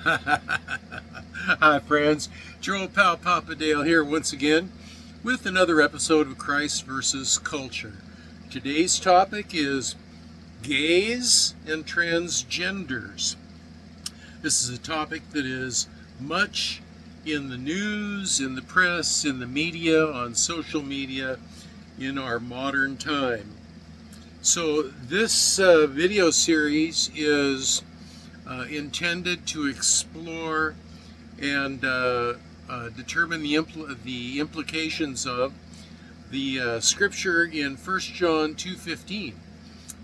Hi, friends. Joel Pal Papadale here once again with another episode of Christ versus Culture. Today's topic is gays and transgenders. This is a topic that is much in the news, in the press, in the media, on social media in our modern time. So this video series is intended to explore and determine the implications of the scripture in 1 John 2:15,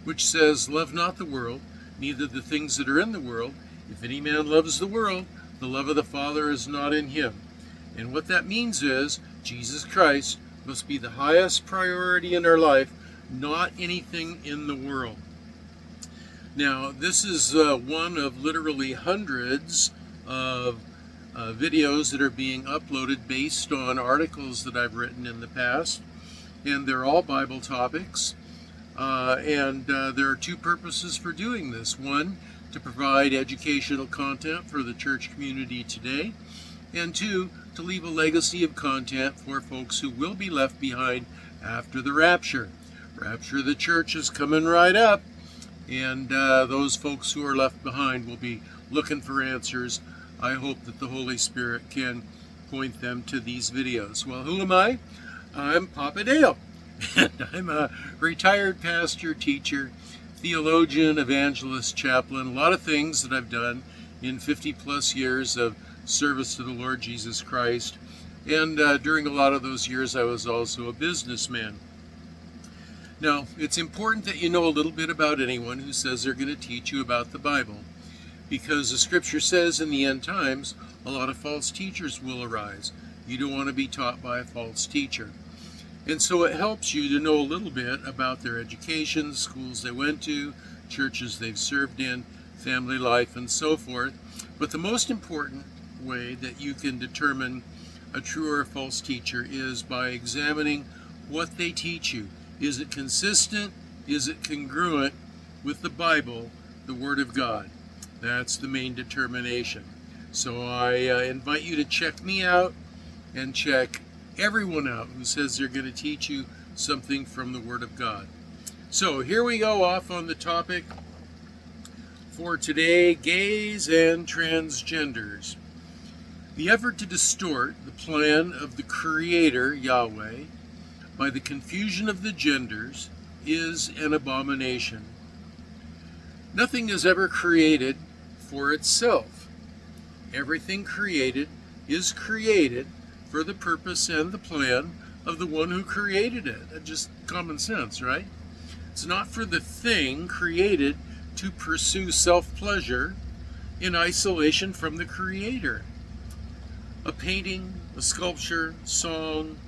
which says, "Love not the world, neither the things that are in the world. If any man loves the world, the love of the Father is not in him." And what that means is Jesus Christ must be the highest priority in our life, not anything in the world. Now, this is one of literally hundreds of videos that are being uploaded based on articles that I've written in the past, and they're all Bible topics. There are two purposes for doing this. One, to provide educational content for the church community today, and two, to leave a legacy of content for folks who will be left behind after the rapture. Rapture of the church is coming right up. And those folks who are left behind will be looking for answers. I hope that the Holy Spirit can point them to these videos. Well, who am I? I'm Papa Dale, and I'm a retired pastor, teacher, theologian, evangelist, chaplain, a lot of things that I've done in 50 plus years of service to the Lord Jesus Christ. And during a lot of those years, I was also a businessman. Now, it's important that you know a little bit about anyone who says they're going to teach you about the Bible, because the scripture says in the end times, a lot of false teachers will arise. You don't want to be taught by a false teacher. And so it helps you to know a little bit about their education, schools they went to, churches they've served in, family life, and so forth. But the most important way that you can determine a true or a false teacher is by examining what they teach you. Is it consistent? Is it congruent with the Bible, the Word of God? That's the main determination. So I invite you to check me out and check everyone out who says they're going to teach you something from the Word of God. So here we go off on the topic for today, gays and transgenders. The effort to distort the plan of the Creator, Yahweh, by the confusion of the genders is an abomination. Nothing is ever created for itself. Everything created is created for the purpose and the plan of the one who created it. That's just common sense, right? It's not for the thing created to pursue self-pleasure in isolation from the Creator. A painting, a sculpture, song,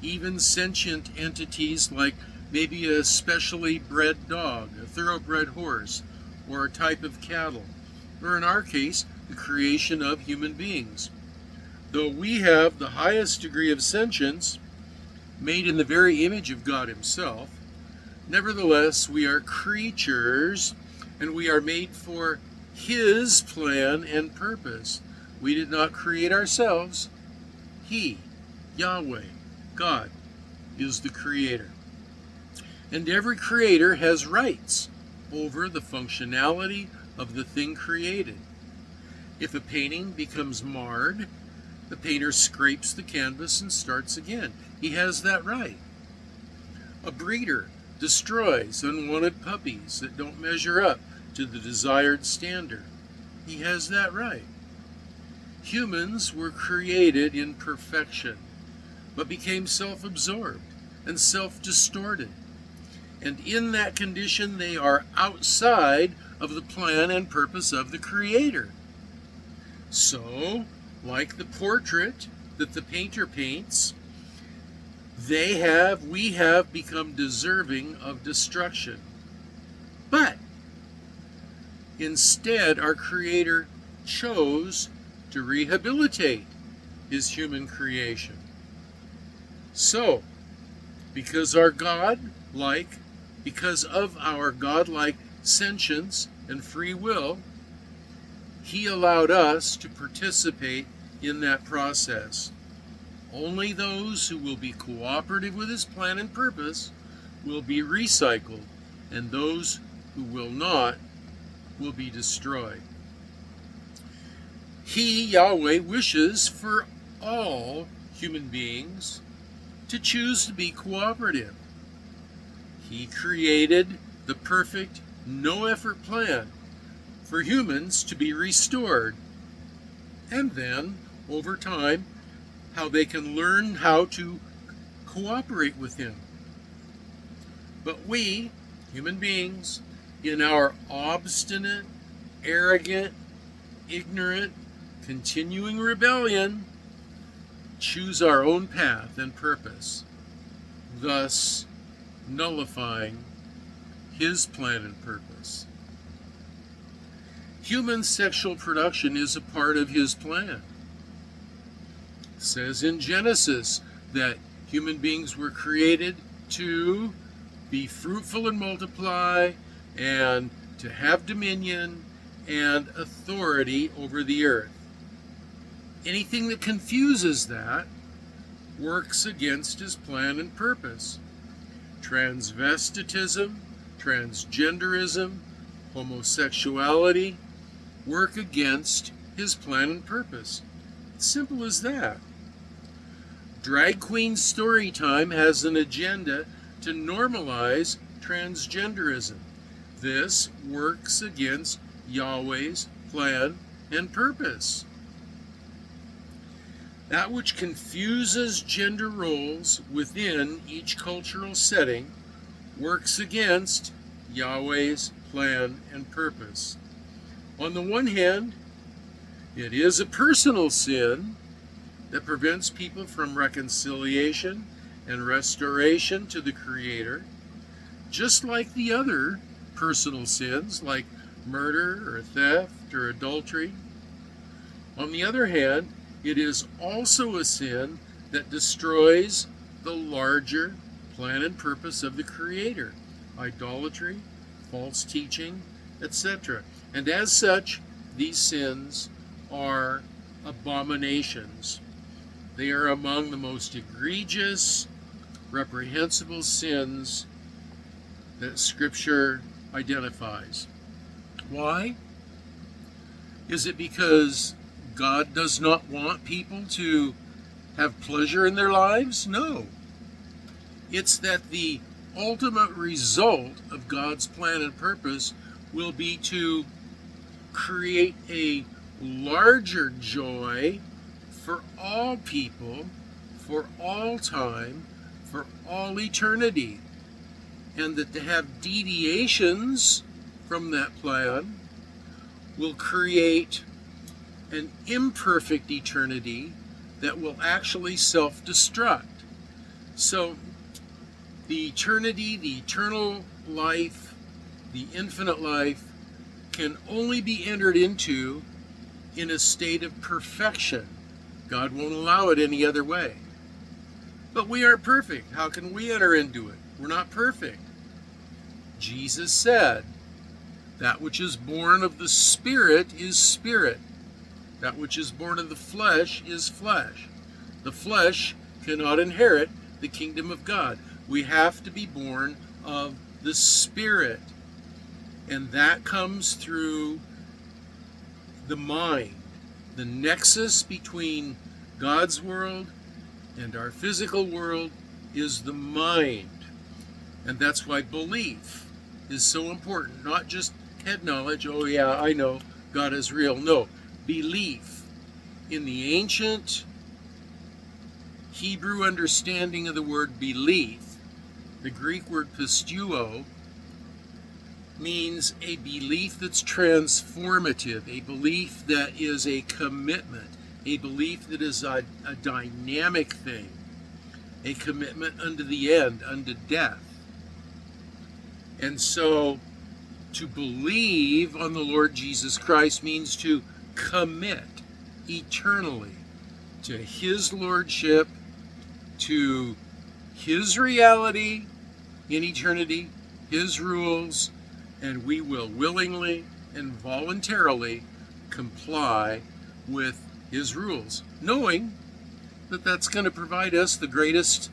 even sentient entities like maybe a specially bred dog, a thoroughbred horse, or a type of cattle, or in our case, the creation of human beings. Though we have the highest degree of sentience, made in the very image of God Himself, nevertheless we are creatures, and we are made for His plan and purpose. We did not create ourselves. He, Yahweh, God, is the creator. And every creator has rights over the functionality of the thing created. If a painting becomes marred, the painter scrapes the canvas and starts again. He has that right. A breeder destroys unwanted puppies that don't measure up to the desired standard. He has that right. Humans were created in perfection, but became self-absorbed and self-distorted. And in that condition, they are outside of the plan and purpose of the Creator. So, like the portrait that the painter paints, we have become deserving of destruction. But instead, our Creator chose to rehabilitate His human creation. So, because of our godlike sentience and free will, He allowed us to participate in that process. Only those who will be cooperative with his plan and purpose will be recycled, and those who will not will be destroyed. He, Yahweh, wishes for all human beings to choose to be cooperative. He created the perfect, no-effort plan for humans to be restored, and then, over time, how they can learn how to cooperate with him. But we, human beings, in our obstinate, arrogant, ignorant, continuing rebellion, choose our own path and purpose, thus nullifying his plan and purpose. Human sexual production is a part of his plan. It says in Genesis that human beings were created to be fruitful and multiply, and to have dominion and authority over the earth. Anything that confuses that works against his plan and purpose. Transvestitism, transgenderism, homosexuality work against his plan and purpose. It's simple as that. Drag Queen Storytime has an agenda to normalize transgenderism. This works against Yahweh's plan and purpose. That which confuses gender roles within each cultural setting works against Yahweh's plan and purpose. On the one hand, it is a personal sin that prevents people from reconciliation and restoration to the Creator, just like the other personal sins like murder or theft or adultery. On the other hand, it is also a sin that destroys the larger plan and purpose of the Creator, idolatry, false teaching, etc. And as such, these sins are abominations. They are among the most egregious, reprehensible sins that Scripture identifies. Why? Is it because God does not want people to have pleasure in their lives? No. It's that the ultimate result of God's plan and purpose will be to create a larger joy for all people, for all time, for all eternity. And that to have deviations from that plan will create an imperfect eternity that will actually self-destruct. So the eternity, the eternal life, the infinite life can only be entered into in a state of perfection. God won't allow it any other way. But we aren't perfect. How can we enter into it? We're not perfect. Jesus said, that which is born of the Spirit is spirit. That which is born of the flesh is flesh. The flesh cannot inherit the kingdom of God. We have to be born of the Spirit. And that comes through the mind. The nexus between God's world and our physical world is the mind. And that's why belief is so important. Not just head knowledge, oh yeah, I know God is real. No, belief. In the ancient Hebrew understanding of the word belief, the Greek word pisteuo means a belief that's transformative, a belief that is a commitment, a belief that is a dynamic thing, a commitment unto the end, unto death. And so to believe on the Lord Jesus Christ means to commit eternally to His Lordship, to His reality in eternity, His rules, and we will willingly and voluntarily comply with his rules, knowing that that's going to provide us the greatest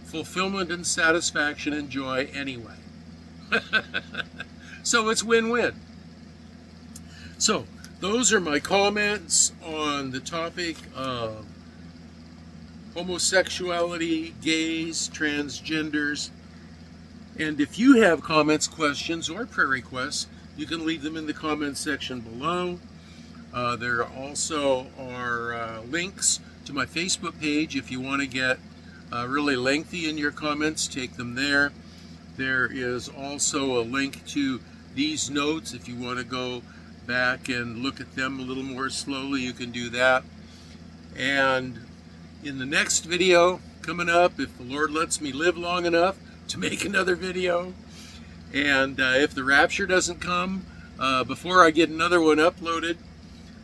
fulfillment and satisfaction and joy anyway. So it's win-win. So those are my comments on the topic of homosexuality, gays, transgenders. And if you have comments, questions, or prayer requests, you can leave them in the comments section below. There also are links to my Facebook page. If you want to get really lengthy in your comments, take them there. There is also a link to these notes. If you want to go back and look at them a little more slowly, you can do that. And in the next video coming up, if the Lord lets me live long enough to make another video, and if the rapture doesn't come before I get another one uploaded,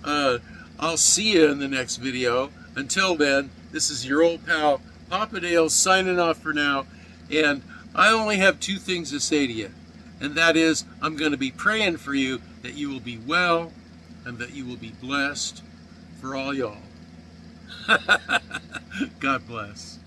I'll see you in the next video. Until then, this is your old pal Papa Dale signing off for now, and I only have two things to say to you, and that is I'm going to be praying for you that you will be well and that you will be blessed for all y'all. God bless.